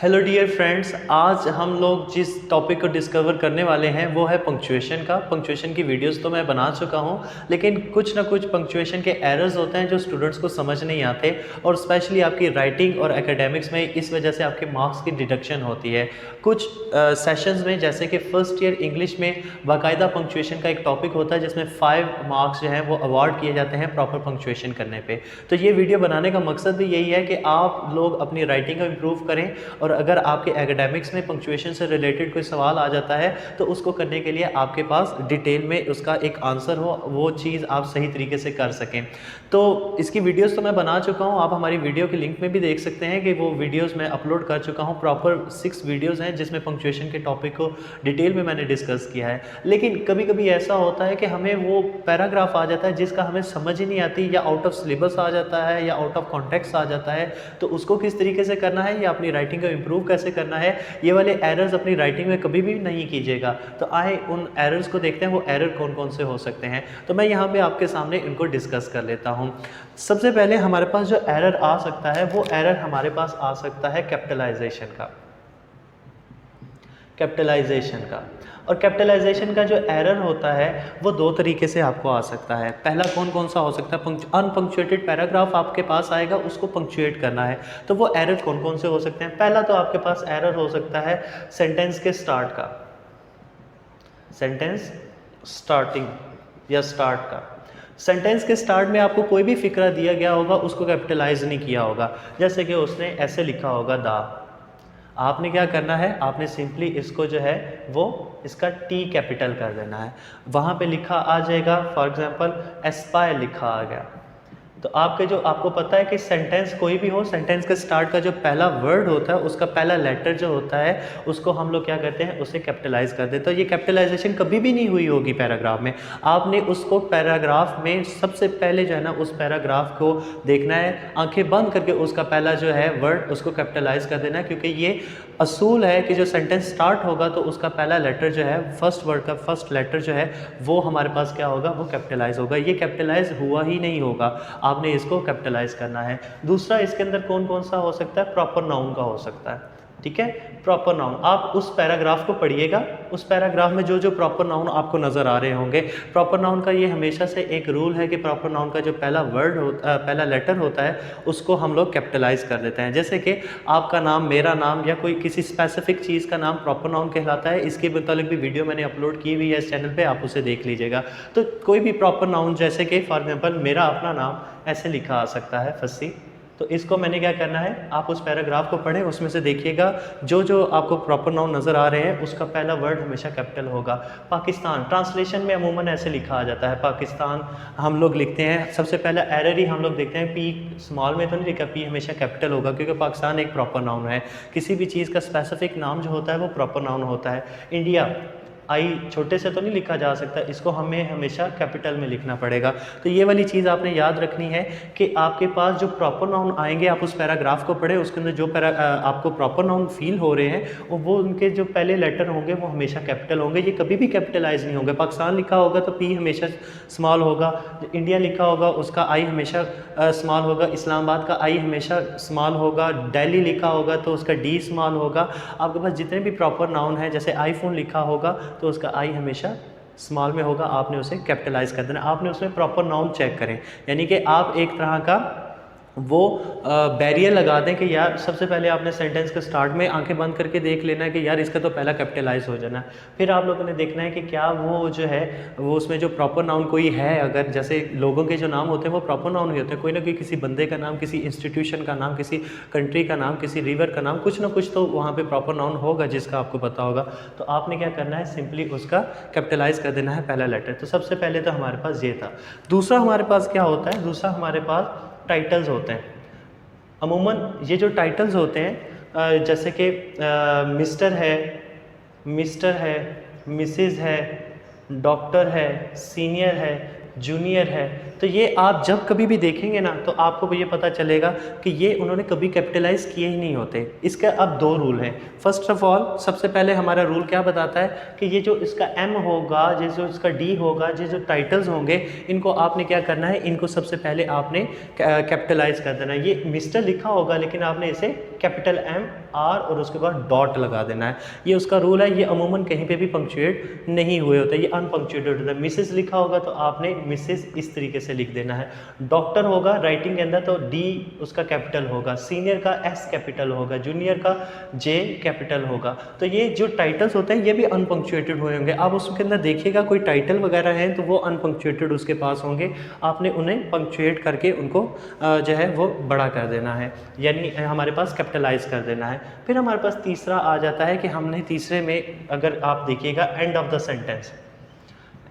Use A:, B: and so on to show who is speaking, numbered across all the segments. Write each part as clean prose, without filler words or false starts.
A: Hello dear friends, आज हम लोग जिस टॉपिक को डिस्कवर करने वाले हैं वो है पंक्चुएशन का। पंक्चुएशन की वीडियोस तो मैं बना चुका हूं, लेकिन कुछ ना कुछ पंक्चुएशन के एरर्स होते हैं जो स्टूडेंट्स को समझ नहीं आते, और स्पेशली आपकी राइटिंग और एकेडमिक्स में इस वजह से आपके मार्क्स की डिडक्शन होती है। कुछ सेशंस में, जैसे कि फर्स्ट ईयर इंग्लिश में बाकायदा पंक्चुएशन का एक टॉपिक होता है जिसमें 5 मार्क्स जो हैं वो अवार्ड किए जाते हैं प्रॉपर पंक्चुएशन करने पे। तो ये वीडियो बनाने का मकसद भी यही है कि आप लोग अपनी राइटिंग को इम्प्रूव करें, और अगर आपके एकेडमिक्स में पंक्चुएशन से रिलेटेड कोई सवाल आ जाता है तो उसको करने के लिए आपके पास डिटेल में उसका एक आंसर हो, वो चीज़ आप सही तरीके से कर सकें। तो इसकी वीडियोस तो मैं बना चुका हूँ, आप हमारी वीडियो के लिंक में भी देख सकते हैं कि वो वीडियोस मैं अपलोड कर चुका हूँ। प्रॉपर 6 वीडियोस हैं जिसमें पंक्चुएशन के टॉपिक को डिटेल में मैंने डिस्कस किया है। लेकिन कभी कभी ऐसा होता है कि हमें वो पैराग्राफ आ जाता है जिसका हमें समझ ही नहीं आती, या आउट ऑफ सिलेबस आ जाता है, या आउट ऑफ कॉन्टेक्स्ट आ जाता है। तो उसको किस तरीके से करना है, या अपनी राइटिंग को इम्प्रूव कैसे करना है, ये वाले एरर्स अपनी राइटिंग में कभी भी नहीं कीजिएगा। तो आए उन एरर्स को देखते हैं, वो एरर कौन कौन से हो सकते हैं। तो मैं यहाँ पे आपके सामने इनको डिस्कस कर लेता हूँ। सबसे पहले हमारे पास जो एरर आ सकता है, वो एरर हमारे पास आ सकता है कैपिटलाइजेशन का। और कैपिटलाइजेशन का जो एरर होता है वो 2 तरीके से आपको आ सकता है। पहला कौन कौन सा हो सकता है, अनपंक्चुएटेड पैराग्राफ आपके पास आएगा, उसको पंक्चुएट करना है। तो वो एरर कौन कौन से हो सकते हैं। पहला तो आपके पास एरर हो सकता है सेंटेंस के स्टार्ट का, सेंटेंस स्टार्टिंग या स्टार्ट का। सेंटेंस के स्टार्ट में आपको कोई भी फिक्रा दिया गया होगा, उसको कैपिटलाइज नहीं किया होगा। जैसे कि उसने ऐसे लिखा होगा दा, आपने क्या करना है, आपने सिंपली इसको जो है वो इसका टी कैपिटल कर देना है। वहाँ पे लिखा आ जाएगा, फॉर एग्जांपल एस्पायर लिखा आ गया। तो आपको पता है कि सेंटेंस कोई भी हो, सेंटेंस के स्टार्ट का जो पहला वर्ड होता है, उसका पहला लेटर जो होता है, उसको हम लोग क्या करते हैं, उसे कैपिटलाइज कर देते हैं। तो ये कैपिटलाइजेशन कभी भी नहीं हुई होगी पैराग्राफ में। आपने उसको पैराग्राफ में सबसे पहले जो है ना, उस पैराग्राफ को देखना है, आंखें बंद करके उसका पहला जो है वर्ड उसको कैपिटलाइज कर देना है, क्योंकि ये असूल है कि जो सेंटेंस स्टार्ट होगा तो उसका पहला लेटर जो है, फर्स्ट वर्ड का फर्स्ट लेटर जो है वो हमारे पास क्या होगा, वो कैपिटलाइज होगा। ये कैपिटलाइज हुआ ही नहीं होगा, आपने इसको कैपिटलाइज करना है। दूसरा, इसके अंदर कौन कौन सा हो सकता है, प्रॉपर नाउन का हो सकता है। ठीक है, प्रॉपर नाउन। आप उस पैराग्राफ को पढ़िएगा, उस पैराग्राफ में जो जो प्रॉपर नाउन आपको नजर आ रहे होंगे, प्रॉपर नाउन का ये हमेशा से एक रूल है कि प्रॉपर नाउन का जो पहला वर्ड होता पहला लेटर होता है, उसको हम लोग कैपिटलाइज कर देते हैं। जैसे कि आपका नाम, मेरा नाम, या कोई किसी स्पेसिफिक चीज़ का नाम प्रॉपर नाउन कहलाता है। इसके मुतालिक भी वीडियो मैंने अपलोड की हुई है इस चैनल पे, आप उसे देख लीजिएगा। तो कोई भी प्रॉपर नाउन, जैसे कि फॉर एग्जांपल मेरा अपना नाम ऐसे लिखा आ सकता है, फसी। तो इसको मैंने क्या करना है, आप उस पैराग्राफ को पढ़ें, उसमें से देखिएगा जो जो आपको प्रॉपर नाउन नज़र आ रहे हैं उसका पहला वर्ड हमेशा कैपिटल होगा। पाकिस्तान, ट्रांसलेशन में अमूमन ऐसे लिखा आ जाता है पाकिस्तान, हम लोग लिखते हैं सबसे पहला एरर ही हम लोग देखते हैं, पी स्मॉल में तो नहीं लिखा, पी हमेशा कैपिटल होगा, क्योंकि पाकिस्तान एक प्रॉपर नाउन है। किसी भी चीज़ का स्पेसिफिक नाम जो होता है वो प्रॉपर नाउन होता है। इंडिया, आई छोटे से तो नहीं लिखा जा सकता, इसको हमें हमेशा कैपिटल में लिखना पड़ेगा। तो ये वाली चीज़ आपने याद रखनी है कि आपके पास जो प्रॉपर नाउन आएंगे, आप उस पैराग्राफ को पढ़ें, उसके अंदर जो आपको प्रॉपर नाउन फील हो रहे हैं वो उनके जो पहले लेटर होंगे वो हमेशा कैपिटल होंगे, ये कभी भी कैपिटलाइज नहीं होंगे। पाकिस्तान लिखा होगा तो पी हमेशा स्मॉल होगा, इंडिया लिखा होगा उसका आई हमेशा स्मॉल होगा, इस्लामाबाद का आई हमेशा स्मॉल होगा, दिल्ली लिखा होगा तो उसका डी स्मॉल होगा। आपके पास जितने भी प्रॉपर नाउन है, जैसे आईफोन लिखा होगा तो उसका आई हमेशा स्मॉल में होगा, आपने उसे कैपिटलाइज कर देना। आपने उसमें प्रॉपर नाउन चेक करें, यानी कि आप एक तरह का वो बैरियर लगा दें कि यार सबसे पहले आपने सेंटेंस के स्टार्ट में आंखें बंद करके देख लेना है कि यार इसका तो पहला कैपिटलाइज हो जाना है। फिर आप लोगों ने देखना है कि क्या वो जो है वो उसमें जो प्रॉपर नाउन कोई है, अगर जैसे लोगों के जो नाम होते हैं वो प्रॉपर नाउन ही होते हैं, कोई ना कोई किसी बंदे का नाम, किसी इंस्टीट्यूशन का नाम, किसी कंट्री का नाम, किसी रिवर का नाम, कुछ ना कुछ तो वहाँ पर प्रॉपर नाउन होगा जिसका आपको पता होगा। तो आपने क्या करना है, सिंपली उसका कैपिटलाइज कर देना है पहला लेटर। तो सबसे पहले तो हमारे पास ये था। दूसरा हमारे पास क्या होता है, दूसरा हमारे पास टाइटल्स होते हैं। अमूमन ये जो टाइटल्स होते हैं, जैसे कि मिस्टर है, मिसेस है, डॉक्टर है, सीनियर है, जूनियर है। तो ये आप जब कभी भी देखेंगे ना तो आपको ये पता चलेगा कि ये उन्होंने कभी कैपिटलाइज किए ही नहीं होते। इसका अब दो रूल हैं। फर्स्ट ऑफ ऑल सबसे पहले हमारा रूल क्या बताता है कि ये जो इसका एम होगा, ये जो इसका डी होगा, ये जो टाइटल्स होंगे, इनको आपने क्या करना है, इनको सबसे पहले आपने कैपिटलाइज कर देना है। ये मिस्टर लिखा होगा लेकिन आपने इसे कैपिटल एम आर और उसके बाद डॉट लगा देना है। ये उसका रूल है। ये अमूमन कहीं पे भी पंक्चुएट नहीं हुए होते, ये अनपंक्चुएटेड होता है। मिसेस लिखा होगा तो आपने मिसेस इस तरीके से लिख देना है। डॉक्टर होगा राइटिंग के अंदर तो डी उसका कैपिटल होगा, सीनियर का एस कैपिटल होगा, जूनियर का जे कैपिटल होगा। तो ये जो टाइटल्स होते हैं ये भी अनपंक्चुएटेड हुए होंगे। आप उसके अंदर देखिएगा कोई टाइटल वगैरह हैं तो वो अनपंक्चुएटेड उसके पास होंगे, आपने उन्हें पंक्चुएट करके उनको जो है वो बड़ा कर देना है, यानी हमारे पास कैपिटलाइज कर देना है। फिर हमारे पास तीसरा आ जाता है कि हमने तीसरे में अगर आप देखिएगा end of the sentence.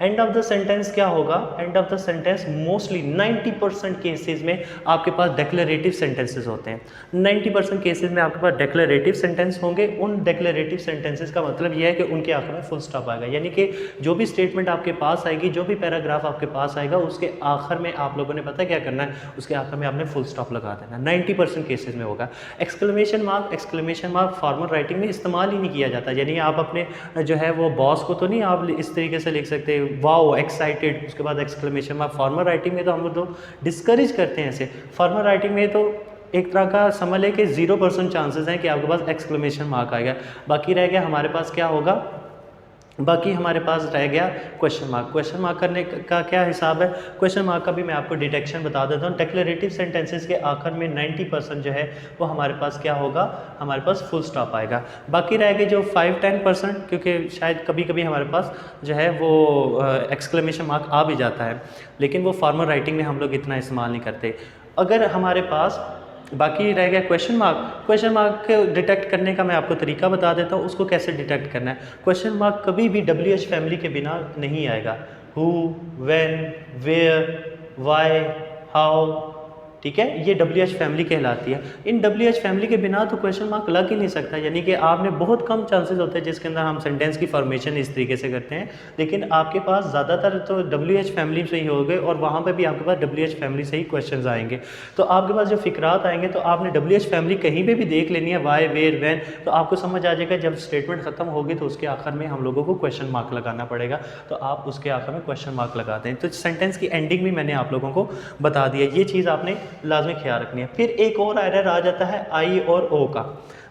A: End of the sentence क्या होगा, end of the sentence mostly 90% cases में आपके पास डेक्लेरेटिव सेंटेंसेस होते हैं। 90% केसेस में आपके पास डेक्लेरेटिव सेंटेंस होंगे। उन डेक्लेरेटिव सेंटेंसेस का मतलब यह है कि उनके आखिर में फुल स्टॉप आएगा, यानी कि जो भी स्टेटमेंट आपके पास आएगी, जो भी पैराग्राफ आपके पास आएगा, उसके आखिर में आप लोगों ने पता क्या करना है, उसके आखिर में आपने फुल स्टॉप लगा देना। 90% केसेस में होगा। एक्सक्लेमेशन मार्क फॉर्मल राइटिंग में इस्तेमाल ही नहीं किया जाता, यानी आप अपने जो है वो बॉस को तो नहीं आप इस तरीके से लिख सकते वाओ एक्साइटेड, उसके बाद एक्सक्लेमेशन मार्क। फॉर्मल राइटिंग में तो हम लोग डिस्करेज करते हैं ऐसे। फॉर्मल राइटिंग में तो एक तरह का समझ लें कि 0% चांसेस हैं कि आपके पास एक्सक्लेमेशन मार्क आएगा। बाकी रह गया हमारे पास क्या होगा, बाकी हमारे पास रह गया क्वेश्चन मार्क। क्वेश्चन मार्क करने का क्या हिसाब है, क्वेश्चन मार्क का भी मैं आपको डिटेक्शन बता देता हूँ। डेक्लेरेटिव सेंटेंसेस के आखिर में 90% जो है वो हमारे पास क्या होगा, हमारे पास फुल स्टॉप आएगा। बाकी रह गए जो 5-10%, क्योंकि शायद कभी कभी हमारे पास जो है वो एक्सक्लेमेशन मार्क आ भी जाता है, लेकिन वो फॉर्मल राइटिंग में हम लोग इतना इस्तेमाल नहीं करते। अगर हमारे पास बाकी रह गया क्वेश्चन मार्क। क्वेश्चन मार्क को डिटेक्ट करने का मैं आपको तरीका बता देता हूँ, उसको कैसे डिटेक्ट करना है। क्वेश्चन मार्क कभी भी WH फैमिली के बिना नहीं आएगा। Who, when, where, why, how, ठीक है, ये WH फैमिली कहलाती है। इन WH फैमिली के बिना तो क्वेश्चन मार्क लग ही नहीं सकता, यानी कि आपने बहुत कम चांसेस होते हैं जिसके अंदर हम सेंटेंस की फॉर्मेशन इस तरीके से करते हैं, लेकिन आपके पास ज़्यादातर तो WH फैमिली से ही होंगे और वहाँ पे भी आपके पास WH फैमिली से ही क्वेश्चन आएंगे। तो आपके पास जो फिक्रात आएंगे तो आपने WH फैमिली कहीं पर भी देख लेनी है, वाई, वेयर, वैन, तो आपको समझ आ जाएगा। जब स्टेटमेंट खत्म होगी तो उसके आखिर में हम लोगों को क्वेश्चन मार्क लगाना पड़ेगा, तो आप उसके आखिर में क्वेश्चन मार्क लगा दें। तो सेंटेंस की एंडिंग भी मैंने आप लोगों को बता दिया, ये चीज़ आपने लाजमी ख्याल रखनी है। फिर एक और एरर आ जाता है आई और ओ का।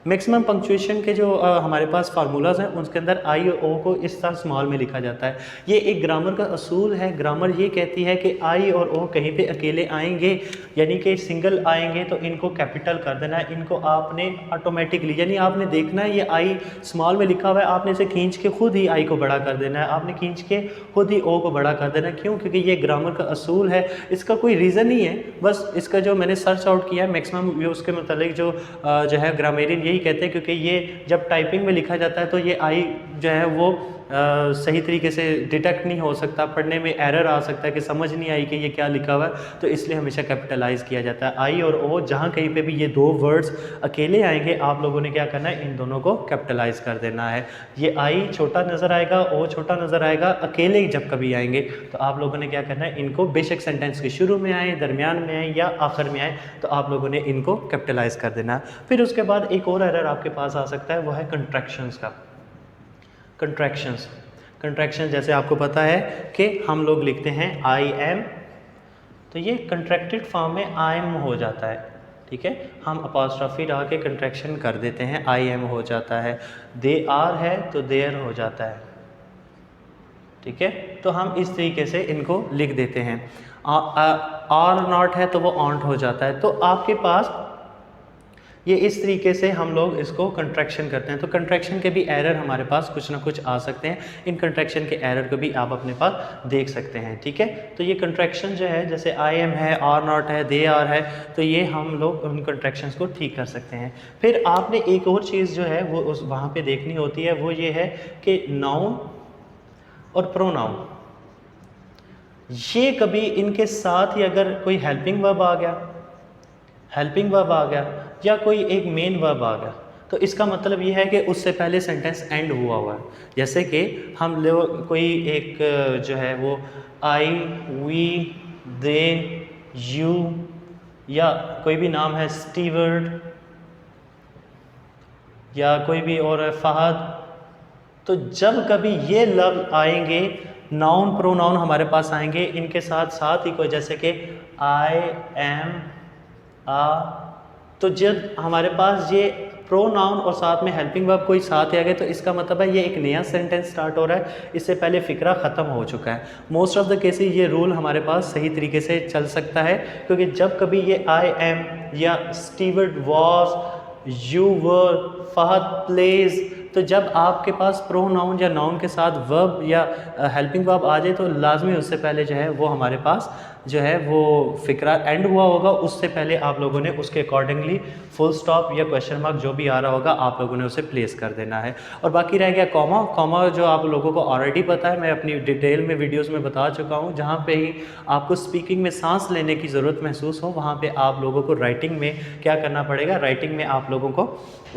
A: मैक्सिमम पंक्चुएशन के जो हमारे पास फार्मूलाज हैं उसके अंदर आई और ओ को इस तरह स्मॉल में लिखा जाता है। ये एक ग्रामर का असूल है। ग्रामर ये कहती है कि आई और ओ कहीं पे अकेले आएंगे, यानी कि सिंगल आएंगे तो इनको कैपिटल कर देना है। इनको आपने ऑटोमेटिकली, यानी आपने देखना है ये आई स्मॉल में लिखा हुआ है, आपने इसे खींच के खुद ही आई को बड़ा कर देना है, आपने खींच के खुद ही ओ को बड़ा कर देना है। क्यों? क्योंकि ये ग्रामर का असूल है। इसका कोई रीज़न नहीं है, बस इसका जो मैंने सर्च आउट किया है मैक्सिमम ये उसके मतलब जो है ग्रामेरियन यही कहते हैं, क्योंकि ये जब टाइपिंग में लिखा जाता है तो ये आई जो है वो सही तरीके से डिटेक्ट नहीं हो सकता, पढ़ने में एरर आ सकता है कि समझ नहीं आई कि ये क्या लिखा हुआ है, तो इसलिए हमेशा कैपिटलाइज किया जाता है। आई और ओ जहाँ कहीं पे भी ये दो वर्ड्स अकेले आएंगे आप लोगों ने क्या करना है, इन दोनों को कैपिटलाइज कर देना है। ये आई छोटा नज़र आएगा, ओ छोटा नज़र आएगा, अकेले जब कभी आएंगे तो आप लोगों ने क्या करना है, इनको बेशक सेंटेंस के शुरू में आए, दरमियान में आए या आखिर में आए, तो आप लोगों ने इनको कैपिटलाइज कर देना है। फिर उसके बाद एक और एरर आपके पास आ सकता है, वो है कंट्रैक्शंस का। कंट्रैक्शन जैसे आपको पता है कि हम लोग लिखते हैं आई एम, तो ये कंट्रैक्टेड फॉर्म में आई एम हो जाता है, ठीक है। हम अपॉस्ट्रोफी लगा के कंट्रैक्शन कर देते हैं, आई एम हो जाता है। दे आर है तो देयर हो जाता है, ठीक है। तो हम इस तरीके से इनको लिख देते हैं। आर नॉट है तो वो ऑन्ट हो जाता है। तो आपके पास ये इस तरीके से हम लोग इसको कंट्रैक्शन करते हैं। तो कंट्रैक्शन के भी एरर हमारे पास कुछ ना कुछ आ सकते हैं, इन कंट्रैक्शन के एरर को भी आप अपने पास देख सकते हैं, ठीक है। तो ये कंट्रैक्शन जो है, जैसे आई एम है, आर नॉट है, दे आर है, तो ये हम लोग उन कंट्रैक्शंस को ठीक कर सकते हैं। फिर आपने एक और चीज़ जो है वो उस वहाँ पे देखनी होती है, वो ये है कि नाउन और प्रोनाउन, ये कभी इनके साथ ही अगर कोई हेल्पिंग वर्ब आ गया या कोई एक मेन वर्ब आ गया, तो इसका मतलब ये है कि उससे पहले सेंटेंस एंड हुआ है। जैसे कि हम लोग कोई एक जो है वो आई, वी, दे, यू, या कोई भी नाम है स्टीवर्ड, या कोई भी और है फहद, तो जब कभी ये लफ्ज़ आएंगे, नाउन प्रोनाउन हमारे पास आएंगे, इनके साथ साथ ही कोई जैसे कि आई एम, आ, तो जब हमारे पास ये प्रोनाउन और साथ में हेल्पिंग वर्ब कोई साथ आ गए तो इसका मतलब है ये एक नया सेंटेंस स्टार्ट हो रहा है, इससे पहले फ़िक्रा ख़त्म हो चुका है। मोस्ट ऑफ द केसेस ये रूल हमारे पास सही तरीके से चल सकता है, क्योंकि जब कभी ये आई एम या steward was, you were, Fahad plays, तो जब आपके पास प्रोनाउन या नाउन के साथ वर्ब या हेल्पिंग वर्ब आ जाए तो लाजमी उससे पहले जो है वो हमारे पास जो है वो फ़िक्रा एंड हुआ होगा, उससे पहले आप लोगों ने उसके अकॉर्डिंगली फुल स्टॉप या क्वेश्चन मार्क जो भी आ रहा होगा आप लोगों ने उसे प्लेस कर देना है। और बाकी रह गया कॉमा। कॉमा जो आप लोगों को ऑलरेडी पता है, मैं अपनी डिटेल में वीडियोस में बता चुका हूँ। जहाँ पे ही आपको स्पीकिंग में सांस लेने की ज़रूरत महसूस हो वहाँ पे आप लोगों को राइटिंग में क्या करना पड़ेगा, राइटिंग में आप लोगों को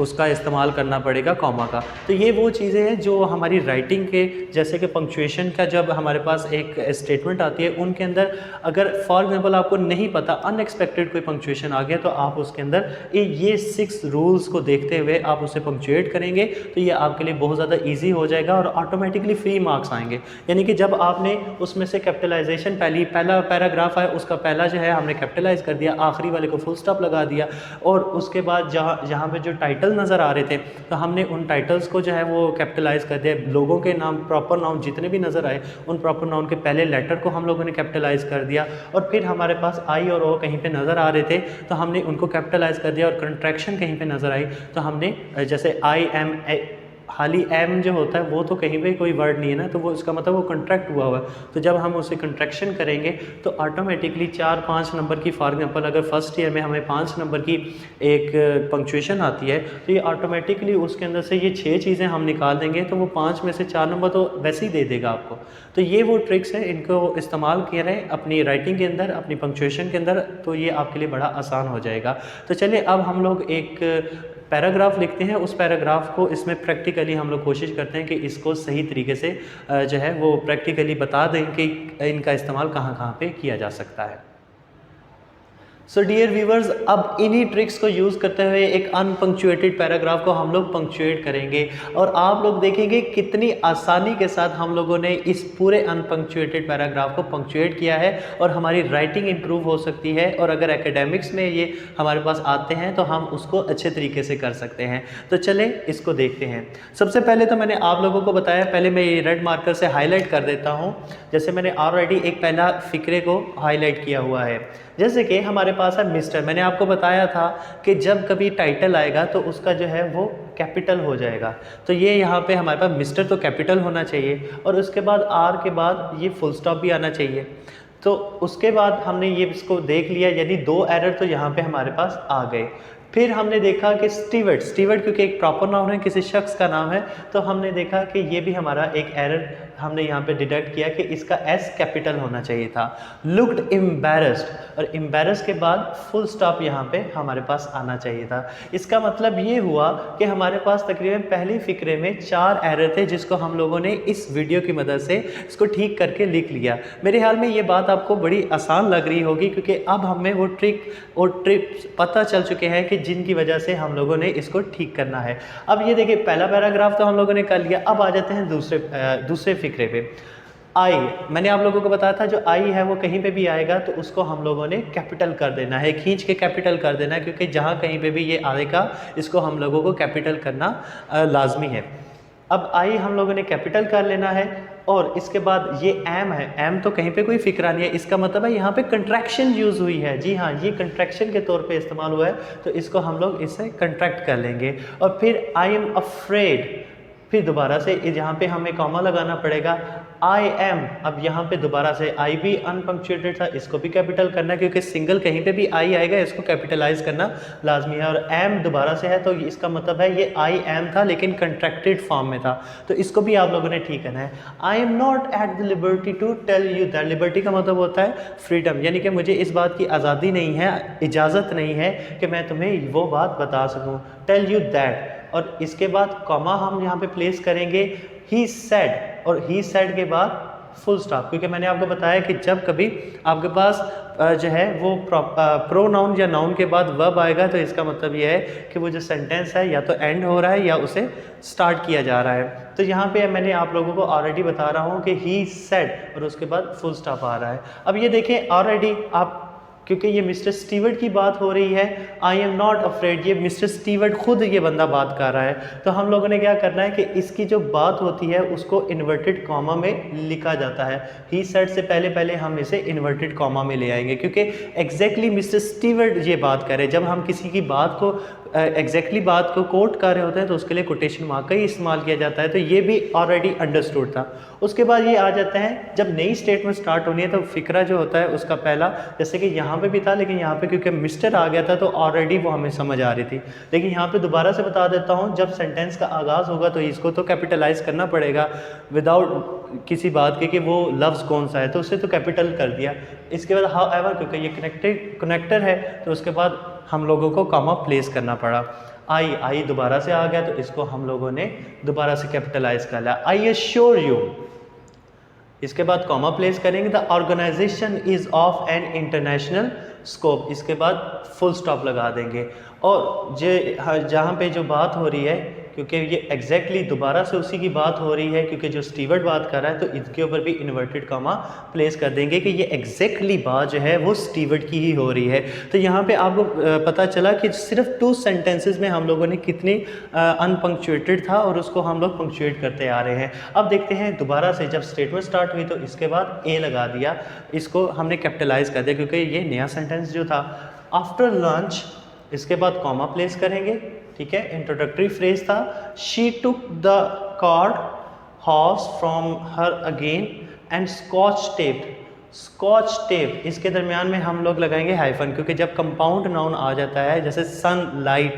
A: उसका इस्तेमाल करना पड़ेगा कॉमा का। तो ये वो चीज़ें हैं जो हमारी राइटिंग के, जैसे कि पंक्चुएशन का जब हमारे पास एक स्टेटमेंट आती है उनके अंदर अगर फॉर एग्जांपल आपको नहीं पता, अनएक्सपेक्टेड कोई पंक्चुएशन आ गया, तो आप उसके अंदर ये 6 रूल्स को देखते हुए आप उसे पंक्चुएट करेंगे तो ये आपके लिए बहुत ज़्यादा ईजी हो जाएगा और ऑटोमेटिकली फ्री मार्क्स आएंगे। यानी कि जब आपने उसमें से कैपिटलाइजेशन पहला पैराग्राफ है उसका पहला जो है हमने कैपिटलाइज कर दिया, आखिरी वाले को फुल स्टॉप लगा दिया, और उसके बाद जहाँ पे जो टाइटल नज़र आ रहे थे तो हमने उन टाइटल्स को जो है वो कैपिटलाइज कर दिया। लोगों के नाम, प्रॉपर नाउन जितने भी नज़र आए उन प्रॉपर नाउन के पहले लेटर को हम लोगों ने कैपिटलाइज कर दिया, और फिर हमारे पास आई और ओ कहीं पे नज़र आ रहे थे तो हमने उनको कैपिटलाइज कर दिया, और कंट्रैक्शन कहीं पे नज़र आई तो हमने जैसे आई एम, खाली एम जो होता है वो तो कहीं पे कोई वर्ड नहीं है ना, तो वो इसका मतलब वो कंट्रैक्ट हुआ हुआ है। तो जब हम उसे कंट्रैक्शन करेंगे तो ऑटोमेटिकली 4-5 नंबर की, फॉर एग्जांपल अगर फर्स्ट ईयर में हमें 5 नंबर की एक पंक्चुएशन आती है तो ये ऑटोमेटिकली उसके अंदर से ये 6 चीज़ें हम निकाल देंगे तो वो 5 में से 4 नंबर तो वैसे ही दे देगा आपको। तो ये वो ट्रिक्स हैं, इनको इस्तेमाल किए रहें अपनी राइटिंग के अंदर, अपनी पंक्चुएशन के अंदर, तो ये आपके लिए बड़ा आसान हो जाएगा। तो चलिए अब हम लोग एक पैराग्राफ लिखते हैं, उस पैराग्राफ को इसमें प्रैक्टिकली हम लोग कोशिश करते हैं कि इसको सही तरीके से जो है वो प्रैक्टिकली बता दें कि इनका इस्तेमाल कहाँ कहाँ पे किया जा सकता है। सो डियर व्यूवर्स, अब इन्हीं ट्रिक्स को यूज़ करते हुए एक अनपंक्चुएटेड पैराग्राफ को हम लोग पंक्चुएट करेंगे और आप लोग देखेंगे कितनी आसानी के साथ हम लोगों ने इस पूरे अनपंक्चुएटेड पैराग्राफ को पंक्चुएट किया है और हमारी राइटिंग इंप्रूव हो सकती है, और अगर एकेडमिक्स में ये हमारे पास आते हैं तो हम उसको अच्छे तरीके से कर सकते हैं। तो चलें इसको देखते हैं। सबसे पहले तो मैंने आप लोगों को बताया, पहले मैं ये रेड मार्कर से हाईलाइट कर देता हूँ। जैसे मैंने ऑलरेडी एक पहला फिक्रे को हाईलाइट किया हुआ है, जैसे कि हमारे पास है मिस्टर। मैंने आपको बताया था कि जब कभी टाइटल आएगा तो उसका जो है वो कैपिटल हो जाएगा, तो ये यहाँ पे हमारे पास मिस्टर तो कैपिटल होना चाहिए, और उसके बाद आर के बाद ये फुल स्टॉप भी आना चाहिए। तो उसके बाद हमने ये इसको देख लिया, यानी 2 एरर तो यहाँ पे हमारे पास आ गए। फिर हमने देखा कि स्टीवर्ड क्योंकि एक प्रॉपर नाउन है, किसी शख्स का नाम है, तो हमने देखा कि ये भी हमारा एक एरर हमने यहाँ पे डिटेक्ट किया कि इसका एस कैपिटल होना चाहिए था। लुक्ड एम्बैरेस्ड, और एम्बैरेस्ड के बाद फुल स्टॉप यहाँ पे हमारे पास आना चाहिए था। इसका मतलब ये हुआ कि हमारे पास तकरीबन पहले फिक्रे में 4 एरर थे जिसको हम लोगों ने इस वीडियो की मदद से इसको ठीक करके लिख लिया। मेरे ख्याल में ये बात आपको बड़ी आसान लग रही होगी क्योंकि अब हमें वो ट्रिक और ट्रिप्स पता चल चुके हैं कि जिनकी वजह से हम लोगों ने इसको ठीक करना है। अब ये देखिए, पहला पैराग्राफ तो हम लोगों ने कर लिया। अब आ जाते हैं दूसरे फिक्रे पे। आई, मैंने आप लोगों को बताया था जो आई है वो कहीं पे भी आएगा तो उसको हम लोगों ने कैपिटल कर देना है, खींच के कैपिटल कर देना है, क्योंकि जहाँ कहीं पे भी ये आएगा इसको हम लोगों को कैपिटल करना लाजमी है। अब आई हम लोगों ने कैपिटल कर लेना है, और इसके बाद ये एम है, एम तो कहीं पे कोई फिक्रा नहीं है, इसका मतलब है यहाँ पे कंट्रैक्शन यूज़ हुई है। जी हाँ, ये कंट्रैक्शन के तौर पे इस्तेमाल हुआ है, तो इसको हम लोग इससे कंट्रैक्ट कर लेंगे। और फिर आई एम अफ्रेड, फिर दोबारा से यहाँ पे हमें कॉमा लगाना पड़ेगा। आई एम, अब यहाँ पे दोबारा से आई भी अनपंक्चुएटेड था, इसको भी कैपिटल करना है क्योंकि सिंगल कहीं पे भी आई आएगा इसको कैपिटलाइज करना लाजमी है। और एम दोबारा से है तो इसका मतलब है ये आई एम था लेकिन कंट्रैक्टेड फॉर्म में था, तो इसको भी आप लोगों ने ठीक करना है। I am not at the liberty to tell you that, liberty का मतलब होता है फ्रीडम, यानी कि मुझे इस बात की आज़ादी नहीं है, इजाज़त नहीं है कि मैं तुम्हें वो बात बता सकूँ। टेल यू दैट, और इसके बाद कॉमा हम यहाँ पे प्लेस करेंगे ही सेड, और ही सेड के बाद फुल स्टॉप, क्योंकि मैंने आपको बताया कि जब कभी आपके पास जो है वो प्रोनाउन या नाउन के बाद वर्ब आएगा तो इसका मतलब ये है कि वो जो सेंटेंस है या तो एंड हो रहा है या उसे स्टार्ट किया जा रहा है। तो यहाँ पे मैंने आप लोगों को ऑलरेडी बता रहा हूँ कि ही सेड और उसके बाद फुल स्टॉप आ रहा है। अब ये देखें ऑलरेडी आप, क्योंकि ये मिस्टर स्टीवर्ट की बात हो रही है, आई एम नॉट अफ्रेड, ये मिस्टर स्टीवर्ट खुद ये बंदा बात कर रहा है, तो हम लोगों ने क्या करना है कि इसकी जो बात होती है उसको इन्वर्टेड कॉमा में लिखा जाता है। ही सेड से पहले पहले हम इसे इन्वर्टेड कॉमा में ले आएंगे, क्योंकि एग्जैक्टली मिस्टर स्टीवर्ट ये बात कर रहे हैं। जब हम किसी की बात को एग्जैक्टली बात को कोट कर रहे होते हैं तो उसके लिए कोटेशन मार्क का ही इस्तेमाल किया जाता है, तो ये भी ऑलरेडी अंडरस्टूड था। उसके बाद ये आ जाते हैं जब नई स्टेटमेंट स्टार्ट होनी है तो फिक्रा जो होता है उसका पहला, जैसे कि यहाँ पे भी था लेकिन यहाँ पे क्योंकि मिस्टर आ गया था तो ऑलरेडी वो हमें समझ आ रही थी, लेकिन यहाँ पे दोबारा से बता देता हूँ, जब सेंटेंस का आगाज़ होगा तो इसको तो कैपिटलाइज करना पड़ेगा विदाउट किसी बात के कि वो लफ्ज़ कौन सा है, तो उसे तो कैपिटल कर दिया। इसके बाद हाउ एवर, क्योंकि ये कनेक्टर है तो उसके बाद हम लोगों को कॉमा प्लेस करना पड़ा। आई दोबारा से आ गया तो इसको हम लोगों ने दोबारा से कैपिटलाइज कर लिया, आई एश्योर यू। इसके बाद कॉमा प्लेस करेंगे, the organization is of an international scope, इसके बाद फुल स्टॉप लगा देंगे। और जहाँ पे जो बात हो रही है, क्योंकि ये एग्जैक्टली दोबारा से उसी की बात हो रही है, क्योंकि जो स्टीवर्ट बात कर रहा है तो इसके ऊपर भी इन्वर्टेड कॉमा प्लेस कर देंगे कि ये एग्जैक्टली बात जो है वो स्टीवर्ट की ही हो रही है। तो यहाँ पे आपको पता चला कि सिर्फ 2 सेंटेंसेस में हम लोगों ने कितनी अनपंक्चुएटेड था और उसको हम लोग पंक्चुएट करते आ रहे हैं। अब देखते हैं दोबारा से जब स्टेटमेंट स्टार्ट हुई तो इसके बाद ए लगा दिया, इसको हमने कैपिटलाइज कर दिया क्योंकि ये नया सेंटेंस जो था। आफ्टर लंच, इसके बाद कॉमा प्लेस करेंगे, ठीक है, इंट्रोडक्टरी फ्रेज था। She took the card horse from her again and scotch tape, इसके दरमियान में हम लोग लगाएंगे हाइफन, क्योंकि जब कंपाउंड नाउन आ जाता है जैसे सनलाइट,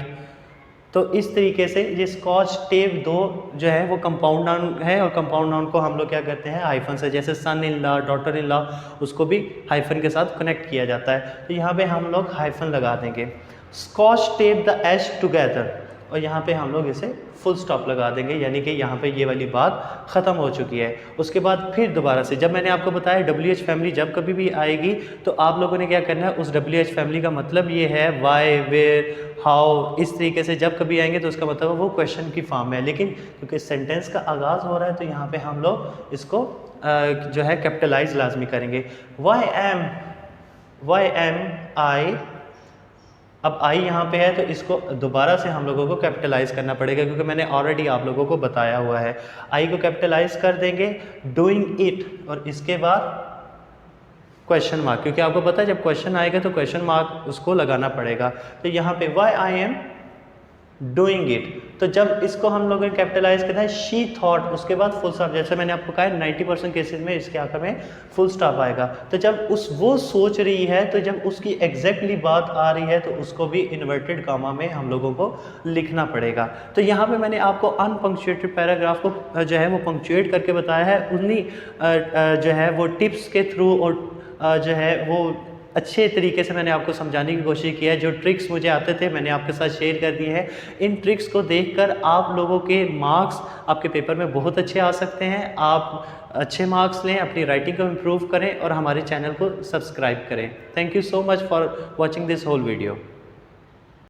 A: तो इस तरीके से ये स्कॉच टेप 2 जो है वो कंपाउंड नाउन है और कंपाउंड नाउन को हम लोग क्या करते हैं हाइफन से, जैसे son in law, daughter in law, उसको भी हाइफन के साथ कनेक्ट किया जाता है, तो यहाँ पे हम लोग हाइफन लगा देंगे। Scotch tape the edge together, और यहाँ पे हम लोग इसे फुल स्टॉप लगा देंगे, यानी कि यहाँ पे ये वाली बात ख़त्म हो चुकी है। उसके बाद फिर दोबारा से जब मैंने आपको बताया WH फैमिली जब कभी भी आएगी तो आप लोगों ने क्या करना है, उस WH फैमिली का मतलब ये है वाई, वेयर, हाउ, इस तरीके से जब कभी आएंगे तो उसका मतलब वो क्वेश्चन की फॉर्म में है, लेकिन क्योंकि सेंटेंस का आगाज़ हो रहा है तो यहाँ पर हम लोग इसको जो है कैपिटलाइज लाजमी करेंगे। वाई एम आई, अब आई यहाँ पे है तो इसको दोबारा से हम लोगों को कैपिटलाइज करना पड़ेगा, क्योंकि मैंने ऑलरेडी आप लोगों को बताया हुआ है। आई को कैपिटलाइज कर देंगे, डूइंग इट, और इसके बाद क्वेश्चन मार्क, क्योंकि आपको पता है जब क्वेश्चन आएगा तो क्वेश्चन मार्क उसको लगाना पड़ेगा। तो यहाँ पे why I am doing it, तो जब इसको हम लोगों ने कैपिटलाइज करना है, शी थॉट, उसके बाद फुल स्टॉप, जैसे मैंने आपको कहा 90% केसेस में इसके आखिर में फुल स्टॉप आएगा। तो जब वो सोच रही है, तो जब उसकी एग्जैक्टली बात आ रही है तो उसको भी इन्वर्टेड कॉमा में हम लोगों को लिखना पड़ेगा। तो यहाँ पे मैंने आपको अनपंक्चुएटेड पैराग्राफ को जो है वो पंक्चुएट करके बताया है, उन्हीं जो है वो टिप्स के थ्रू और जो है वो अच्छे तरीके से मैंने आपको समझाने की कोशिश की है। जो ट्रिक्स मुझे आते थे मैंने आपके साथ शेयर कर दिए हैं। इन ट्रिक्स को देखकर आप लोगों के मार्क्स आपके पेपर में बहुत अच्छे आ सकते हैं। आप अच्छे मार्क्स लें, अपनी राइटिंग को इम्प्रूव करें और हमारे चैनल को सब्सक्राइब करें। Thank you so much for watching this whole video.